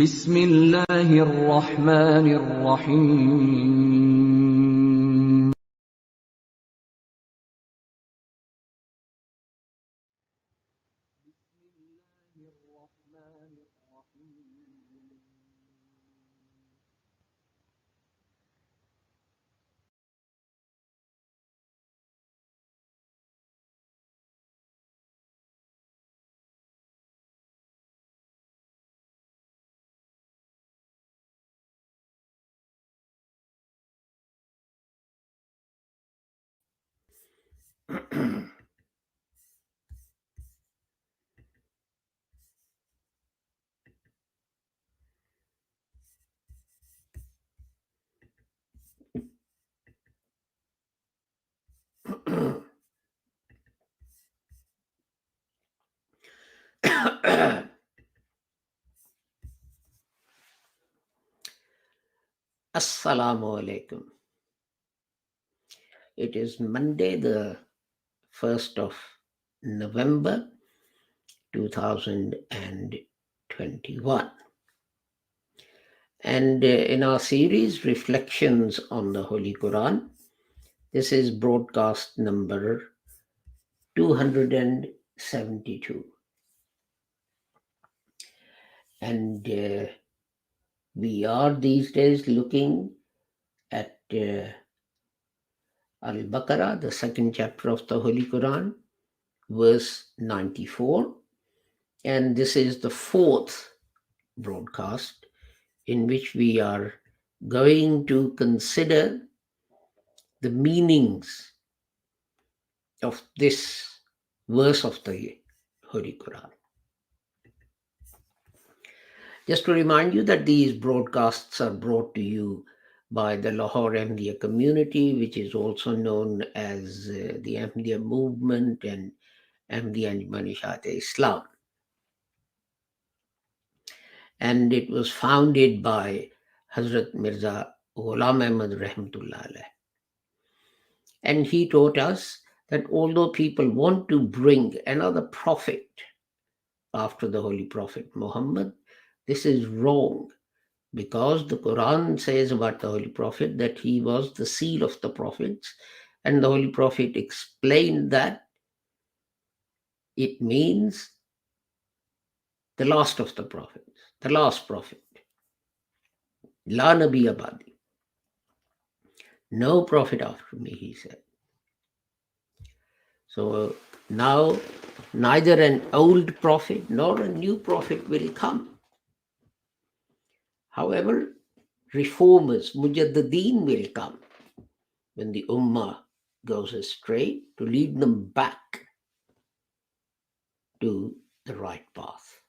بسم الله الرحمن الرحيم Assalamu alaikum. It is Monday, the 1st of November 2021. And in our series, Reflections on the Holy Quran, this is broadcast number 272. And we are these days looking at Al-Baqarah, the second chapter of the Holy Quran, verse 94. And this is the fourth broadcast in which we are going to consider the meanings of this verse of the Holy Quran. Just to remind you that these broadcasts are brought to you by the Lahore Ahmadiyya community, which is also known as the Ahmadiyya movement and Ahmadiyya Anjuman-e-Islam. And it was founded by Hazrat Mirza Ghulam Ahmad Rahmatullah Alayh. And he taught us that although people want to bring another prophet after the Holy Prophet Muhammad, this is wrong, because the Quran says about the Holy Prophet that he was the seal of the prophets, and the Holy Prophet explained that it means the last of the prophets, the last prophet. La Nabi Abadi. No prophet after me, he said. So now neither an old prophet nor a new prophet will come. However, reformers, Mujaddideen, will come when the Ummah goes astray to lead them back to the right path.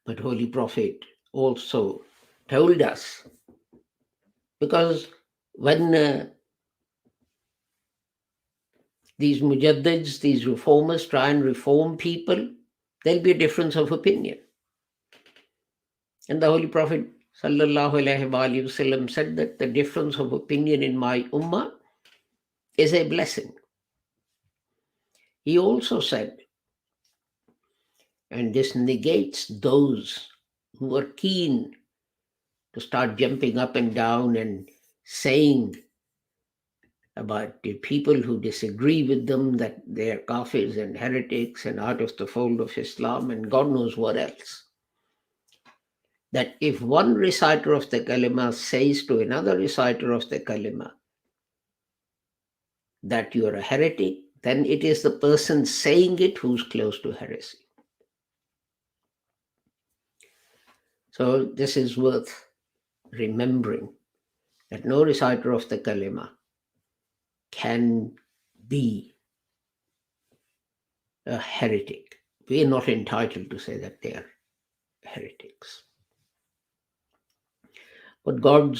But Holy Prophet also told us, because when these Mujaddids, these reformers try and reform people, there'll be a difference of opinion. And the Holy Prophet sallallahu alaihi wasallam said that the difference of opinion in my ummah is a blessing. He also said, and this negates those who are keen to start jumping up and down and saying about the people who disagree with them that they are kafirs and heretics and out of the fold of Islam and God knows what else. That if one reciter of the kalima says to another reciter of the kalima that you are a heretic, then it is the person saying it who's close to heresy. So this is worth remembering, that no reciter of the kalima can be a heretic. We are not entitled to say that they are heretics. But God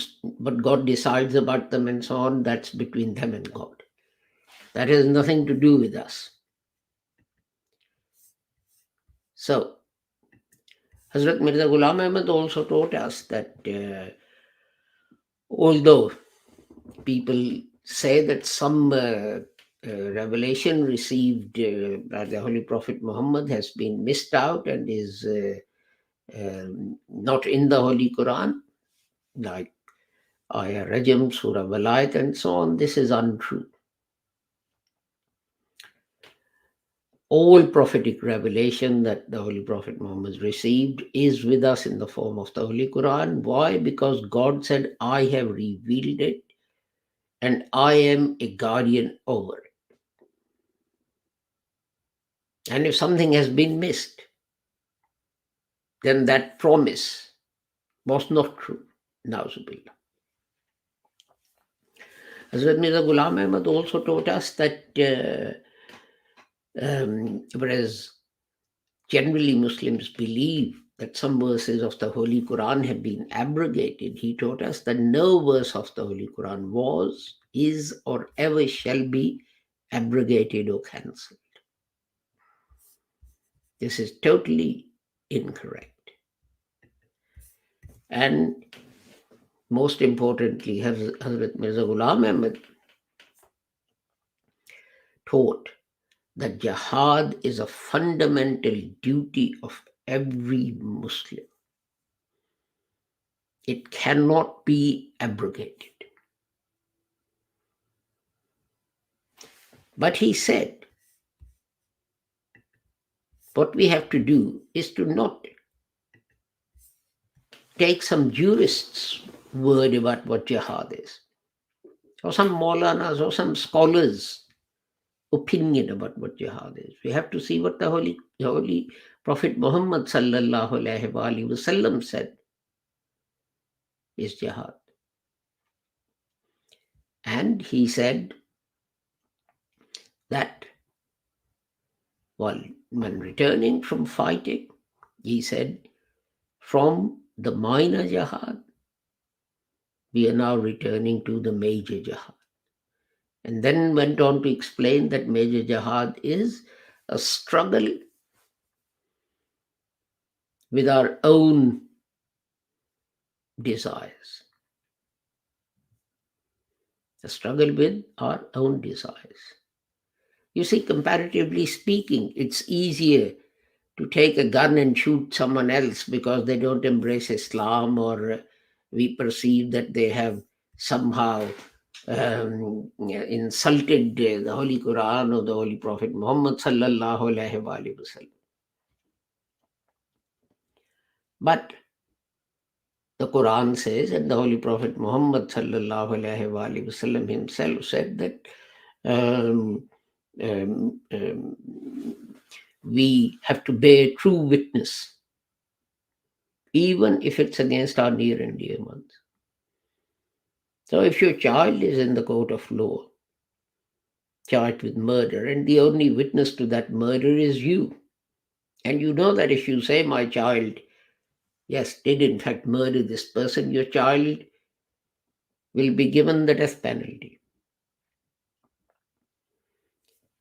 decides about them and so on, that's between them and God. That has nothing to do with us. So, Hazrat Mirza Ghulam Ahmad also taught us that although people say that some revelation received by the Holy Prophet Muhammad has been missed out and is not in the Holy Quran, like Ayah Rajam, Surah Walayat, and so on. This is untrue. All prophetic revelation that the Holy Prophet Muhammad received is with us in the form of the Holy Quran. Why? Because God said, I have revealed it and I am a guardian over it. And if something has been missed, then that promise was not true. Nauzubillah. Hazrat Mirza Ghulam Ahmad also taught us that whereas generally Muslims believe that some verses of the Holy Quran have been abrogated, he taught us that no verse of the Holy Quran was, is, or ever shall be abrogated or cancelled. This is totally incorrect. And most importantly, Hazrat Mirza Ghulam Ahmad taught that jihad is a fundamental duty of every Muslim. It cannot be abrogated. But he said, what we have to do is to not take some jurist's word about what jihad is, or some Maulanas or some scholars' opinion about what jihad is. We have to see what the Holy Prophet Muhammad sallallahu alaihi wasallam said is jihad. And he said that when returning from fighting, he said, from the minor jihad, we are now returning to the major jihad. And then went on to explain that major jihad is a struggle with our own desires. A struggle with our own desires. You see, comparatively speaking, it's easier to take a gun and shoot someone else because they don't embrace Islam, or we perceive that they have somehow insulted the Holy Quran or the Holy Prophet Muhammad sallallahu alaihi wasallam. But the Quran says, and the Holy Prophet Muhammad sallallahu alaihi wasallam himself said that we have to bear true witness, even if it's against our near and dear ones. So if your child is in the court of law, charged with murder, and the only witness to that murder is you, and you know that if you say my child, yes, did in fact murder this person, your child will be given the death penalty.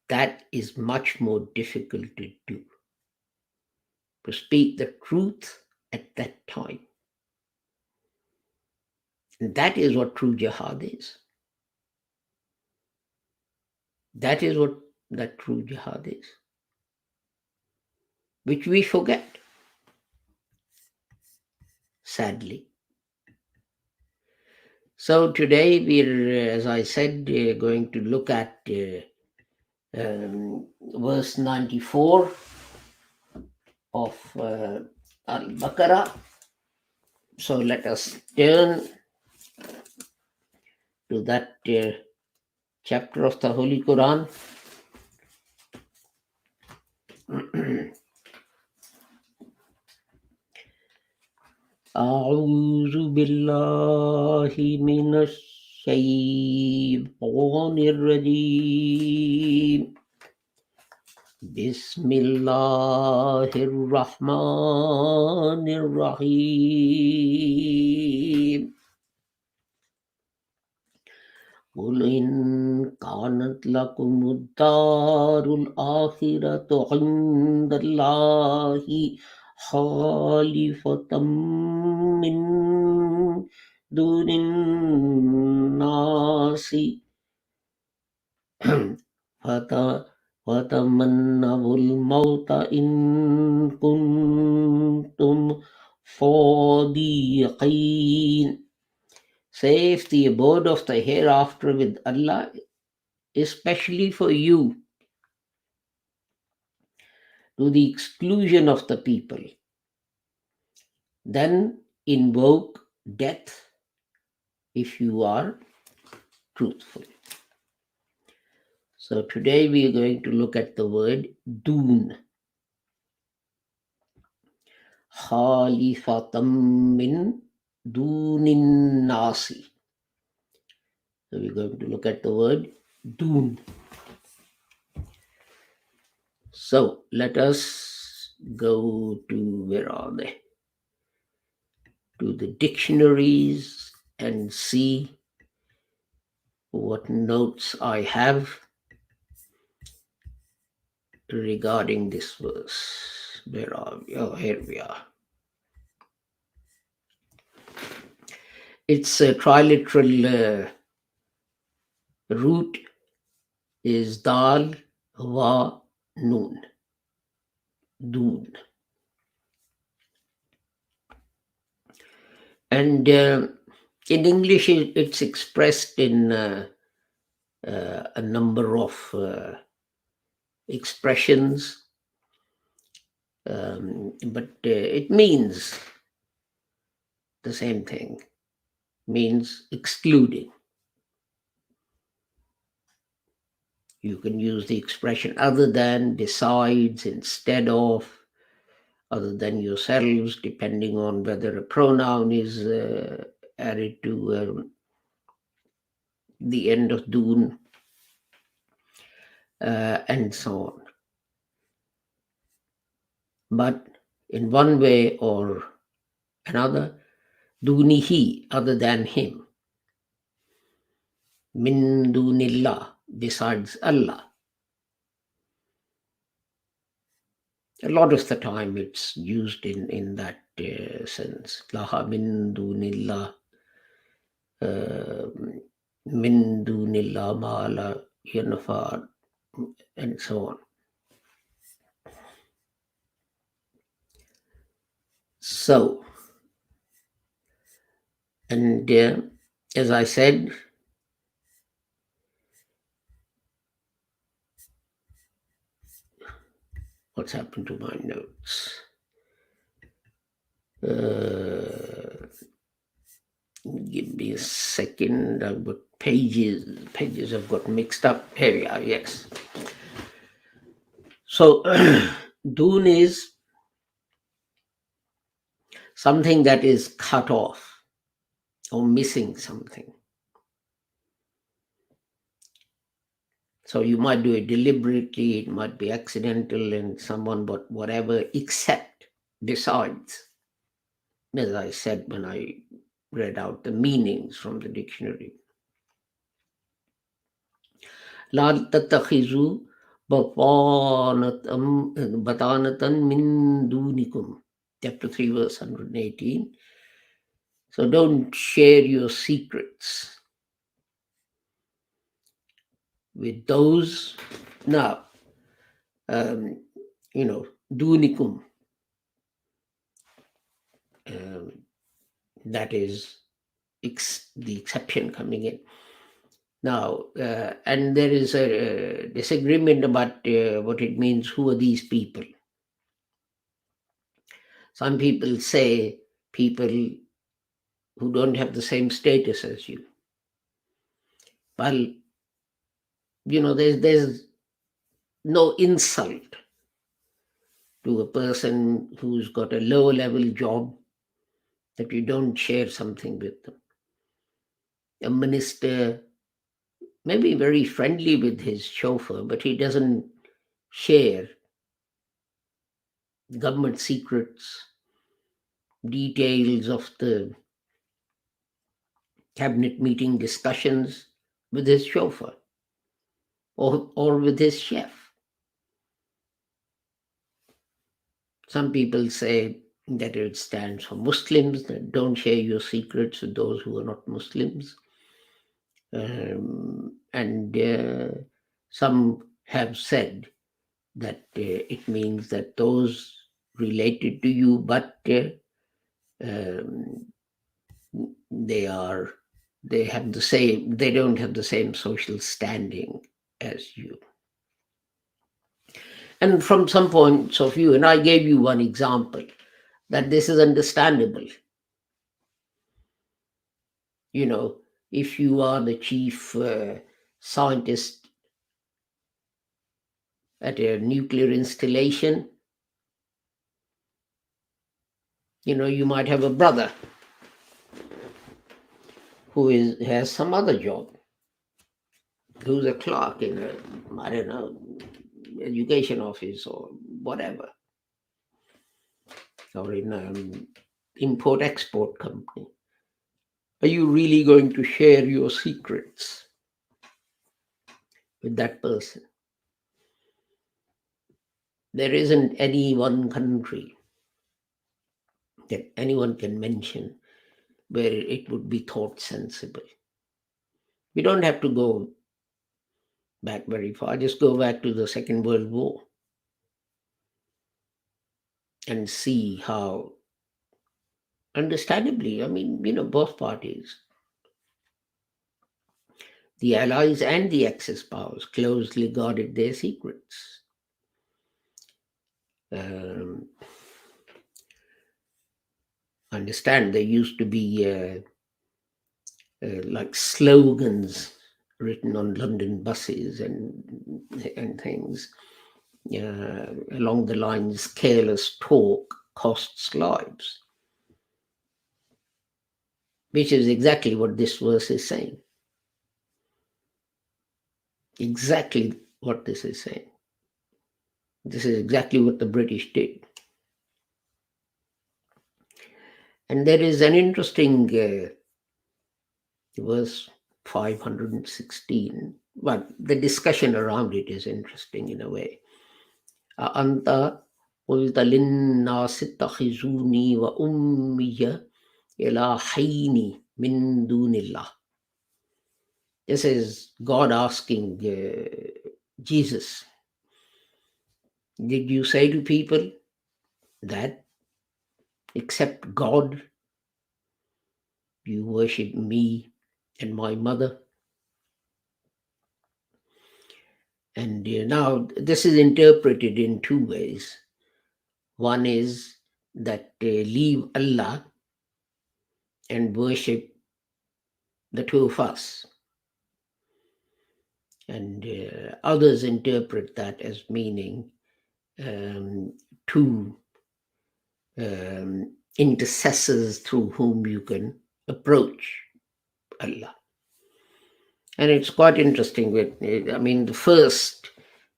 That is much more difficult to do, to speak the truth at that time. And that is what true jihad is. That is what that true jihad is, which we forget, sadly. So today we're, as I said, going to look at verse 94 of Al-Baqarah. So let us turn to that chapter of the Holy Quran. أعوذ بالله من الشيطان الرجيم بسم الله الرحمن الرحيم قل إن كانت لكم الدار الآخرة عند الله خالفة من دون الناس وَتَمَنَّوُا الْمَوْتَ إِن كُنتُمْ صَادِقِينَ. Say, if the abode of the hereafter with Allah is specially for you, to the exclusion of the people, then invoke death if you are truthful. So today we are going to look at the word doon. Khalifatam min doonin nasi. So we're going to look at the word doon. So let us go to, where are they? To the dictionaries and see what notes I have regarding this verse. Where are we? Oh, here we are. Its triliteral root is dal wa noon, doon. And in English, it's expressed in a number of expressions, but it means the same thing, means excluding. You can use the expression other than, besides, instead of, other than yourselves, depending on whether a pronoun is added to the end of doon, and so on. But in one way or another, dunihi, other than him, min dunillah, besides Allah. A lot of the time it's used in that sense. Laha min dunillah, min dunillah ma'ala yanfa, and so on. So, and as I said, what's happened to my notes? Give me a second. I've got pages have got mixed up. Here we are, yes. So, doon is something that is cut off or missing something. So you might do it deliberately, it might be accidental and someone, but whatever, except, besides, as I said when I read out the meanings from the dictionary. La tattakhizu batanatan min dunikum. Chapter 3, verse 118. So don't share your secrets with those. Now, dunikum. That is the exception coming in. Now, and there is a disagreement about what it means. Who are these people? Some people say people who don't have the same status as you. Well, there's no insult to a person who's got a low level job that you don't share something with them. A minister may be very friendly with his chauffeur, but he doesn't share government secrets, details of the cabinet meeting discussions with his chauffeur or with his chef. Some people say that it stands for Muslims, that don't share your secrets with those who are not Muslims. And some have said that it means that those related to you, but um, they have the same, they don't have the same social standing as you. And from some points of view, and I gave you one example, that this is understandable. You know, if you are the chief scientist at a nuclear installation, you might have a brother who has some other job, who's a clerk in a, I don't know, education office or whatever, or in an import-export company. Are you really going to share your secrets with that person? There isn't any one country that anyone can mention where it would be thought sensible. We don't have to go back very far. Just go back to the Second World War and see how, understandably, both parties, the Allies and the Axis powers, closely guarded their secrets. Understand there used to be like slogans written on London buses and things along the lines, "Careless talk costs lives," which is exactly what this verse is saying. Exactly what this is saying. This is exactly what the British did. And there is an interesting verse 516. Well, the discussion around it is interesting in a way. Anta قلت للناس اتخذوني وأمي إلهين من دون الله. This is God asking Jesus, did you say to people that except God, you worship me and my mother? And now this is interpreted in two ways. One is that leave Allah and worship the two of us. And others interpret that as meaning two intercessors through whom you can approach Allah. And it's quite interesting. The first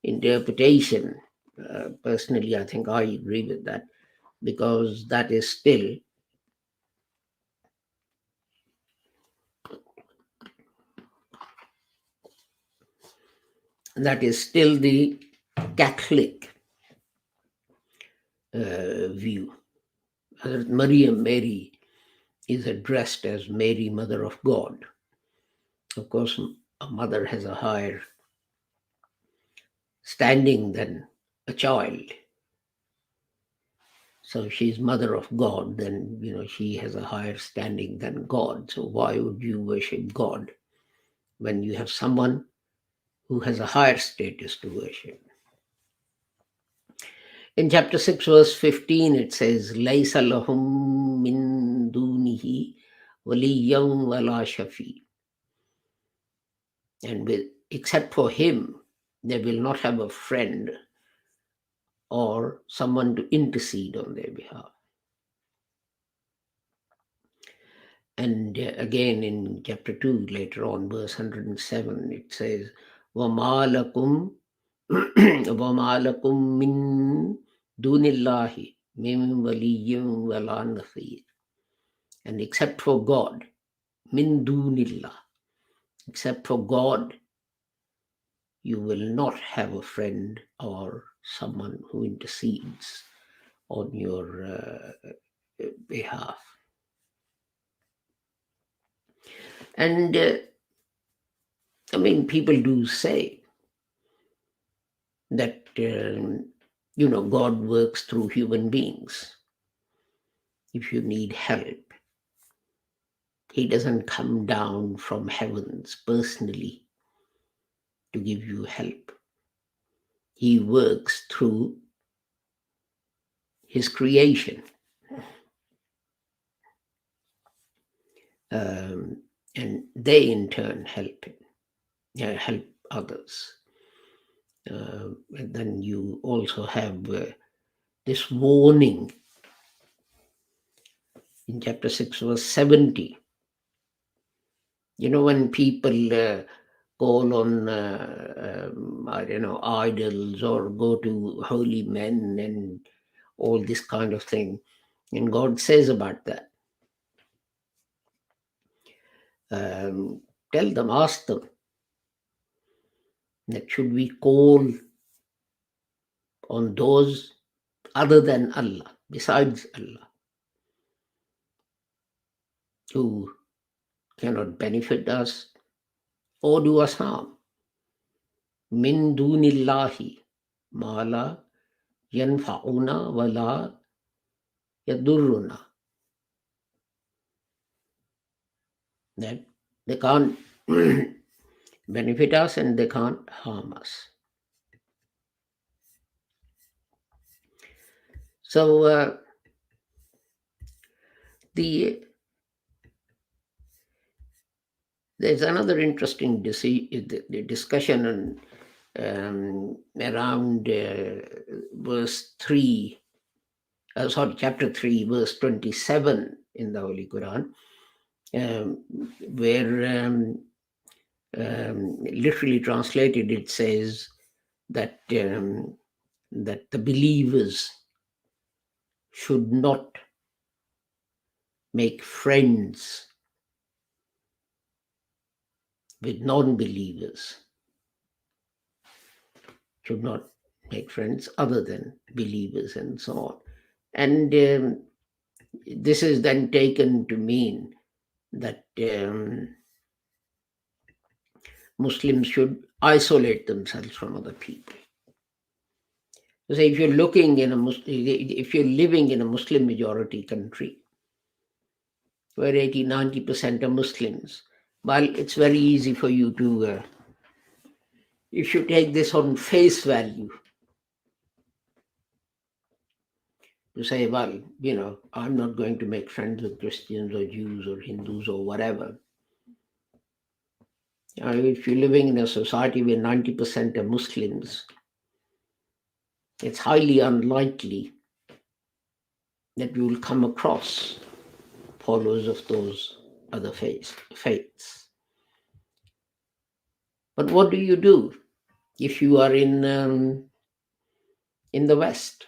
interpretation, personally, I think I agree with that, because that is still the Catholic view. Mary is addressed as Mary, Mother of God. Of course, a mother has a higher standing than a child. So she's Mother of God, then, she has a higher standing than God. So why would you worship God when you have someone who has a higher status to worship? In chapter 6, verse 15, it says, لَيْسَ لَهُم مِّن دُونِهِ وَلِيًّا وَلَا شَفِيعٌ. And except for him, they will not have a friend or someone to intercede on their behalf. And again in chapter 2, later on, verse 107, it says, وَمَا لَكُمْ مِن دُونِ اللَّهِ مِن وَلِيٍّ وَلَا نَصِيرٍ. And except for God, min dunillah, except for God, you will not have a friend or someone who intercedes on your behalf. And people do say that God works through human beings. If you need help, he doesn't come down from heavens personally to give you help. He works through his creation, and they in turn help others. And then you also have this warning in chapter 6, verse 70. When people call on, idols, or go to holy men and all this kind of thing, and God says about that, tell them, ask them, that should we call on those other than Allah, besides Allah, who cannot benefit us or do us harm? Min dunillahi ma la yanfa'una wa la yadurruna. That they can't benefit us and they can't harm us. So there's another interesting discussion around verse 3, chapter 3, verse 27 in the Holy Quran, where literally translated it says that that the believers should not make friends with non-believers, should not make friends other than believers, and so on. And this is then taken to mean that Muslims should isolate themselves from other people. So if you're living in a Muslim majority country where 80-90% are Muslims, well, it's very easy for you to, if you take this on face value, to say, well, I'm not going to make friends with Christians or Jews or Hindus or whatever. If you're living in a society where 90% are Muslims, it's highly unlikely that you will come across followers of those other faiths. But what do you do if you are in the West,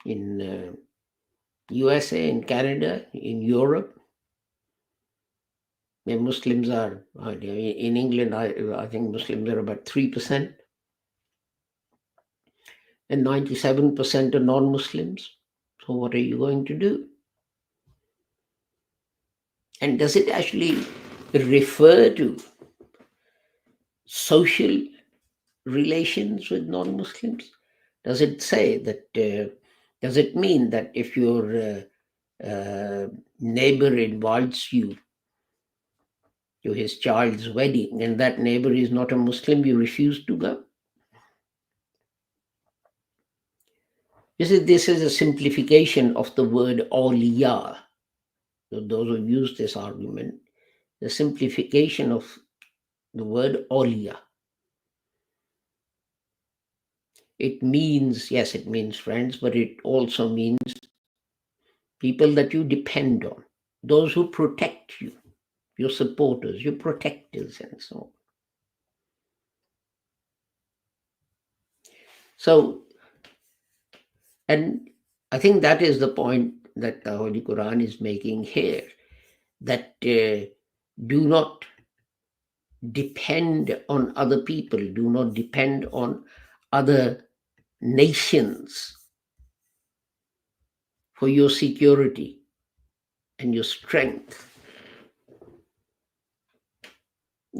in USA, in Canada, in Europe, where Muslims are, in England, I think Muslims are about 3%, and 97% are non-Muslims. So what are you going to do? And does it actually refer to social relations with non-Muslims? Does it say that, does it mean that if your neighbor invites you to his child's wedding and that neighbor is not a Muslim, you refuse to go? This is a simplification of the word awliya. So those who use this argument, the simplification of the word awliya. It means, yes, it means friends, but it also means people that you depend on, those who protect you, your supporters, your protectors, and so on. So, and I think that is the point that the Holy Quran is making here, that do not depend on other people, do not depend on other nations for your security and your strength.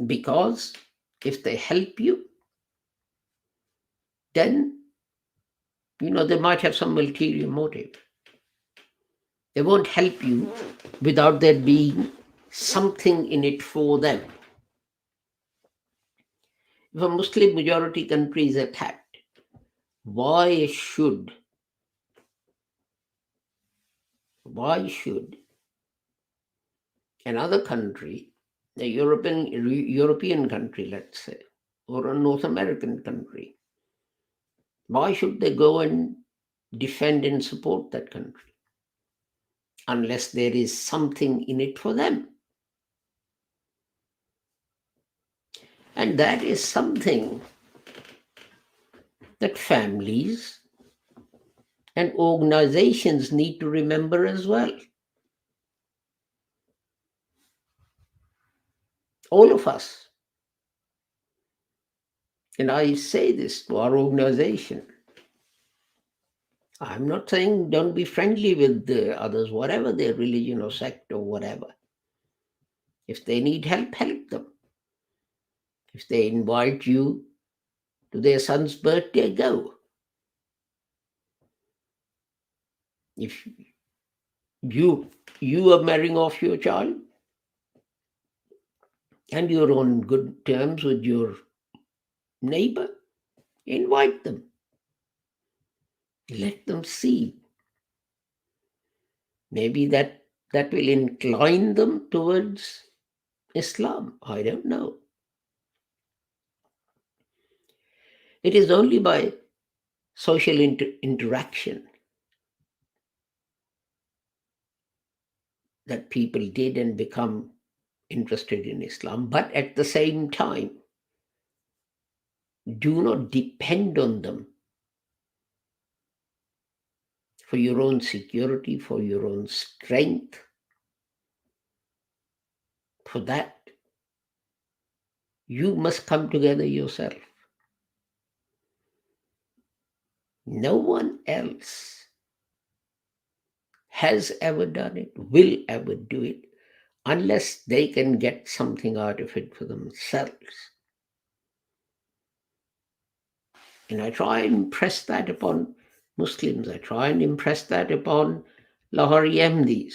Because if they help you, then, they might have some ulterior motive. They won't help you without there being something in it for them. If a Muslim majority country is attacked, why should another country, a European country, let's say, or a North American country, why should they go and defend and support that country unless there is something in it for them? And that is something that families and organizations need to remember as well. All of us. And I say this to our organization. I'm not saying don't be friendly with the others, whatever their religion or sect or whatever. If they need help, help them. If they invite you to their son's birthday, go. If you are marrying off your child and you're on good terms with your neighbor, invite them. Let them see. Maybe that will incline them towards Islam. I don't know. It is only by social interaction that people did and become interested in Islam. But at the same time, do not depend on them for your own security, for your own strength. For that, you must come together yourself. No one else has ever done it, will ever do it, unless they can get something out of it for themselves. And I try and impress that upon Muslims. I try and impress that upon Lahori Ahmadis.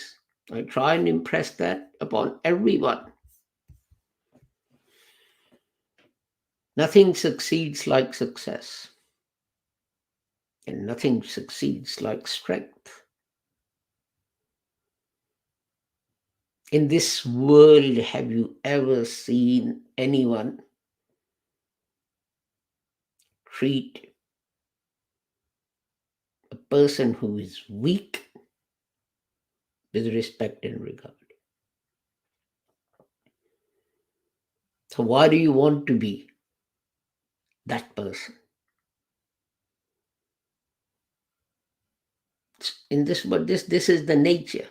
I try and impress that upon everyone. Nothing succeeds like success. And nothing succeeds like strength. In this world, have you ever seen anyone treat a person who is weak with respect and regard? So why do you want to be that person? But this is the nature.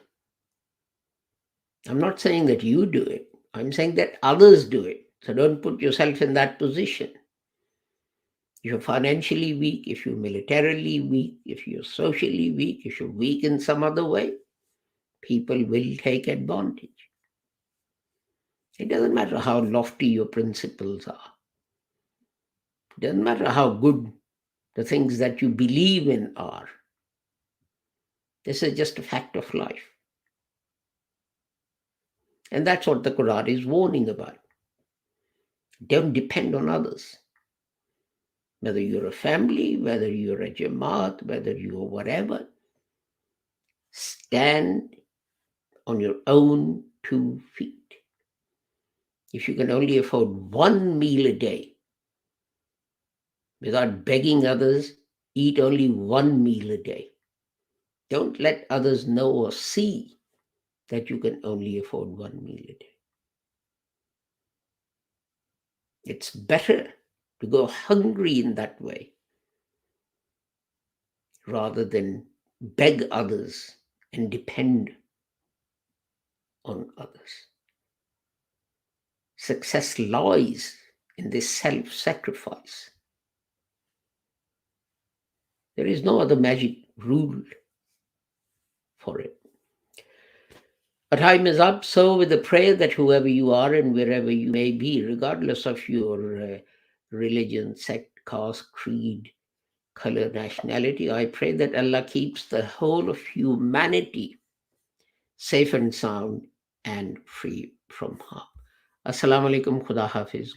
I'm not saying that you do it. I'm saying that others do it. So don't put yourself in that position. If you're financially weak, if you're militarily weak, if you're socially weak, if you're weak in some other way, people will take advantage. It doesn't matter how lofty your principles are. It doesn't matter how good the things that you believe in are. This is just a fact of life. And that's what the Quran is warning about. Don't depend on others. Whether you're a family, whether you're a Jamaat, whether you're whatever, stand on your own 2 feet. If you can only afford 1 meal a day, without begging others, eat only 1 meal a day. Don't let others know or see that you can only afford 1 meal a day. It's better to go hungry in that way rather than beg others and depend on others. Success lies in this self-sacrifice. There is no other magic rule for it. Our time is up. So with the prayer that whoever you are and wherever you may be, regardless of your religion, sect, caste, creed, color, nationality. I pray that Allah keeps the whole of humanity safe and sound and free from harm. Assalamu alaikum. Khuda Hafiz.